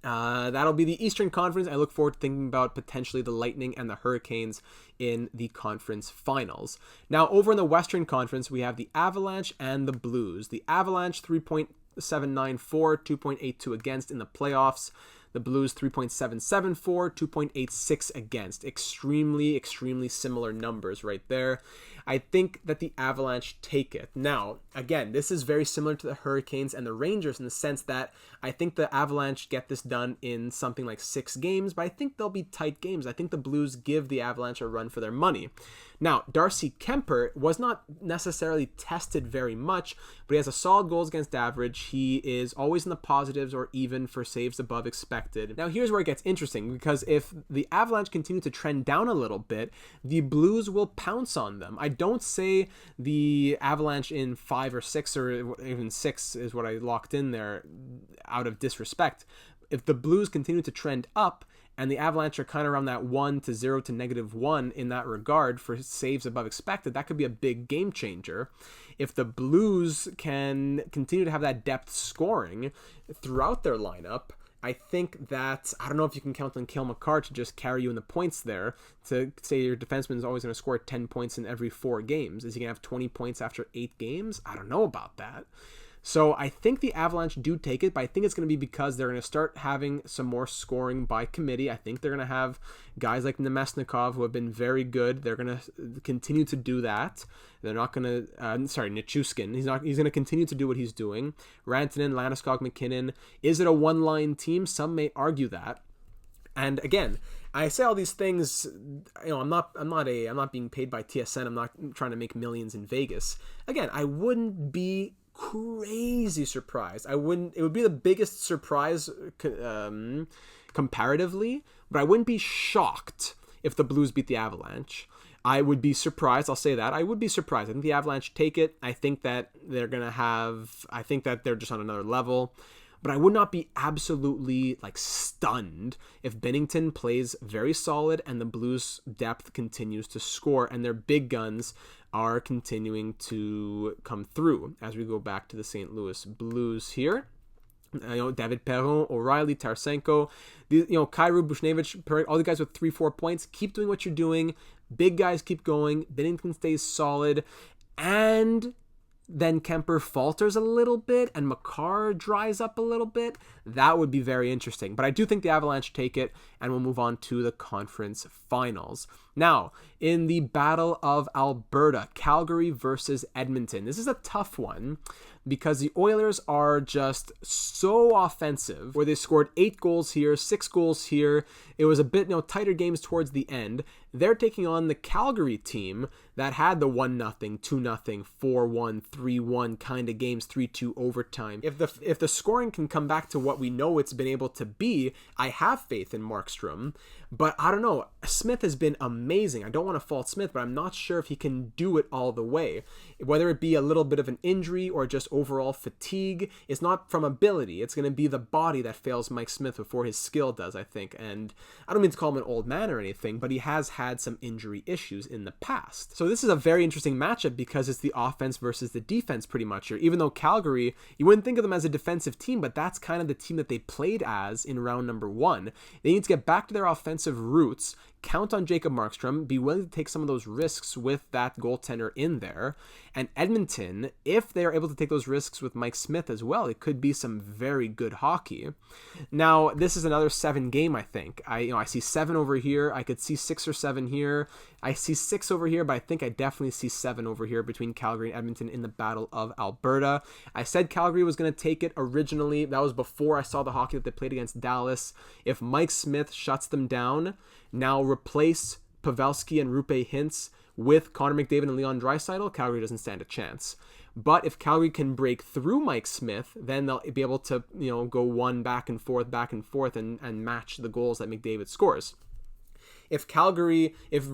That'll be the Eastern Conference. I look forward to thinking about potentially the Lightning and the Hurricanes in the conference finals. Now, over in the Western Conference, we have the Avalanche and the Blues. The Avalanche 3.794, 2.82 against in the playoffs. The Blues 3.774, 2.86 against. Extremely, extremely similar numbers right there. I think that the Avalanche take it. Now, again, this is very similar to the Hurricanes and the Rangers in the sense that I think the Avalanche get this done in something like 6 games, but I think they'll be tight games. I think the Blues give the Avalanche a run for their money. Now, Darcy Kuemper was not necessarily tested very much, but he has a solid goals against average. He is always in the positives or even for saves above expected. Now, here's where it gets interesting, because if the Avalanche continue to trend down a little bit, the Blues will pounce on them. I don't say the Avalanche in 5 or 6 or even 6 is what I locked in there out of disrespect. If the Blues continue to trend up, and the Avalanche are kind of around that 1 to 0 to -1 in that regard for saves above expected, that could be a big game changer. If the Blues can continue to have that depth scoring throughout their lineup, I think that, I don't know if you can count on Cale Makar to just carry you in the points there, to say your defenseman is always going to score 10 points in every 4 games. Is he going to have 20 points after 8 games? I don't know about that. So I think the Avalanche do take it, but I think it's going to be because they're going to start having some more scoring by committee. I think they're going to have guys like Nemesnikov, who have been very good. They're going to continue to do that. They're not going to, Nichushkin. He's going to continue to do what he's doing. Rantanen, Landeskog, McKinnon. Is it a one-line team? Some may argue that. And again, I say all these things, I'm not being paid by TSN. I'm not trying to make millions in Vegas. Again, I wouldn't be crazy surprised. It would be the biggest surprise comparatively, but I wouldn't be shocked if the Blues beat the Avalanche. I would be surprised. I'll say that. I would be surprised. I think the Avalanche take it. I think that they're just on another level. But I would not be absolutely stunned if Binnington plays very solid and the Blues depth continues to score and their big guns are continuing to come through as we go back to the St. Louis Blues here. David Perron, O'Reilly, Tarasenko, Kyrou, Bushnevich, all the guys with 3-4 points. Keep doing what you're doing. Big guys keep going. Binnington stays solid. And then Kuemper falters a little bit and Makar dries up a little bit. That would be very interesting. But I do think the Avalanche take it, and we'll move on to the conference finals. Now, in the Battle of Alberta, Calgary versus Edmonton. This is a tough one because the Oilers are just so offensive, where they scored 8 goals here, 6 goals here. It was a bit tighter games towards the end. They're taking on the Calgary team that had the 1-0, 2-0, 4-1, 3-1 kind of games, 3-2 overtime. If the scoring can come back to what we know it's been able to be, I have faith in Markstrom. But I don't know. Smith has been amazing. I don't want to fault Smith, but I'm not sure if he can do it all the way. Whether it be a little bit of an injury or just overall fatigue, it's not from ability. It's going to be the body that fails Mike Smith before his skill does, I think. And I don't mean to call him an old man or anything, but he has had some injury issues in the past. So this is a very interesting matchup because it's the offense versus the defense pretty much here. Even though Calgary, you wouldn't think of them as a defensive team, but that's kind of the team that they played as in round number 1. They need to get back to their offensive roots, count on Jacob Markstrom, be willing to take some of those risks with that goaltender in there. And Edmonton, if they're able to take those risks with Mike Smith as well, it could be some very good hockey. Now, this is another 7 game, I think. I see 7 over here. I could see 6 or 7 here. I see 6 over here, but I think I definitely see 7 over here between Calgary and Edmonton in the Battle of Alberta. I said Calgary was going to take it originally. That was before I saw the hockey that they played against Dallas. If Mike Smith shuts them down, now replace Pavelski and Rupe Hintz with Connor McDavid and Leon Draisaitl, Calgary doesn't stand a chance. But if Calgary can break through Mike Smith, then they'll be able to, go one back and forth, and match the goals that McDavid scores. If Calgary, if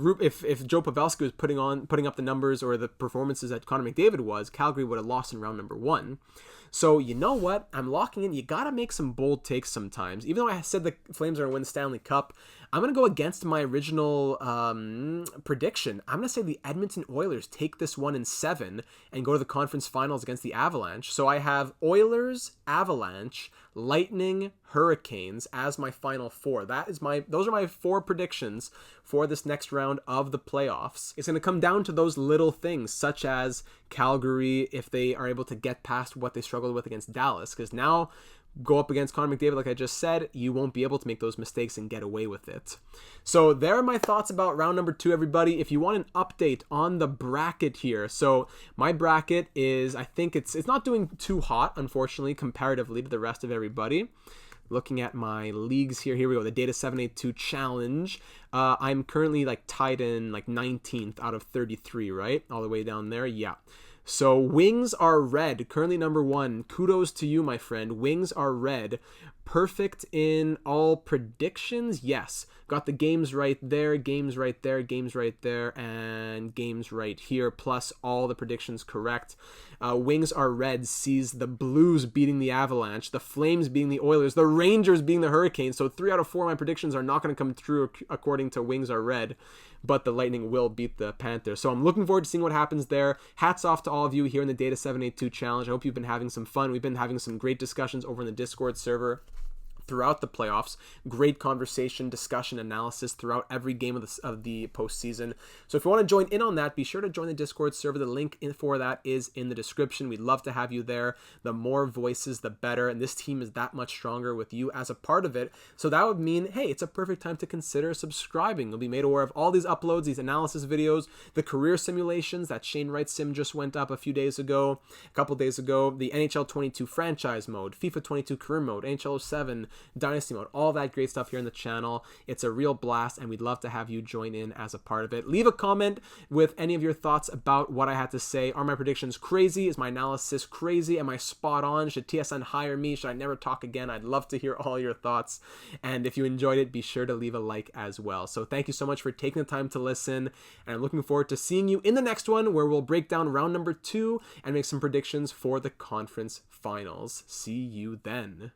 Joe Pavelski was putting up the numbers or the performances that Connor McDavid was, Calgary would have lost in round number 1. So you know what? I'm locking in. You got to make some bold takes sometimes. Even though I said the Flames are going to win the Stanley Cup, I'm going to go against my original prediction. I'm going to say the Edmonton Oilers take this one in 7 and go to the conference finals against the Avalanche. So I have Oilers, Avalanche, Lightning, Hurricanes as my final 4. Those are my 4 predictions for this next round of the playoffs. It's going to come down to those little things, such as Calgary, if they are able to get past what they struggled with against Dallas, because now go up against Connor McDavid, like I just said, you won't be able to make those mistakes and get away with it. So there are my thoughts about round number 2, everybody. If you want an update on the bracket here, so my bracket is, I think it's not doing too hot, unfortunately, comparatively to the rest of everybody. Looking at my leagues here we go, the Data 782 Challenge. I'm currently tied in 19th out of 33, right? All the way down there, yeah. So Wings are red, currently number 1. Kudos to you, my friend. Wings are red. Perfect in all predictions. Yes. Got the games right there, games right there, games right there, and games right here, plus all the predictions correct. Wings are red sees the Blues beating the Avalanche, the Flames beating the Oilers, the Rangers beating the Hurricanes. So 3 out of 4 of my predictions are not going to come true according to Wings are red, but the Lightning will beat the Panthers. So I'm looking forward to seeing what happens there. Hats off to all of you here in the Data 782 Challenge. I hope you've been having some fun. We've been having some great discussions over in the Discord server throughout the playoffs. Great conversation, discussion, analysis throughout every game of the postseason. So if you want to join in on that, be sure to join the Discord server. The link for that is in the description. We'd love to have you there. The more voices, the better. And this team is that much stronger with you as a part of it. So that would mean, hey, it's a perfect time to consider subscribing. You'll be made aware of all these uploads, these analysis videos, the career simulations. That Shane Wright sim just went up a couple days ago, the NHL 22 franchise mode, FIFA 22 career mode, NHL 07 Dynasty mode, all that great stuff here in the channel. It's a real blast, and we'd love to have you join in as a part of it. Leave a comment with any of your thoughts about what I had to say. Are my predictions crazy? Is my analysis crazy? Am I spot on? Should TSN hire me? Should I never talk again? I'd love to hear all your thoughts. And if you enjoyed it, be sure to leave a like as well. So thank you so much for taking the time to listen, and I'm looking forward to seeing you in the next one, where we'll break down round number 2 and make some predictions for the conference finals. See you then.